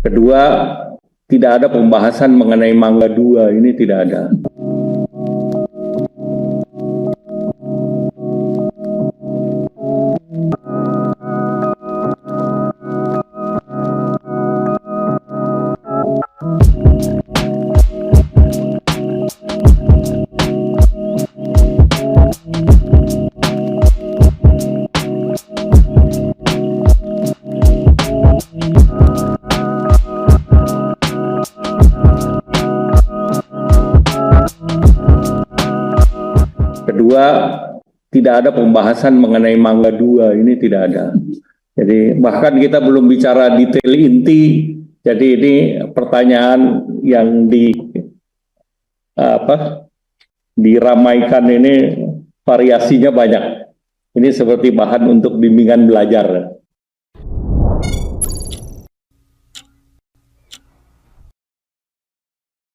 Kedua, tidak ada pembahasan mengenai Mangga 2, ini tidak ada. Kedua, tidak ada pembahasan mengenai Mangga 2, ini tidak ada. Jadi bahkan kita belum bicara detail inti. Jadi ini pertanyaan yang diramaikan ini variasinya banyak. Ini seperti bahan untuk bimbingan belajar.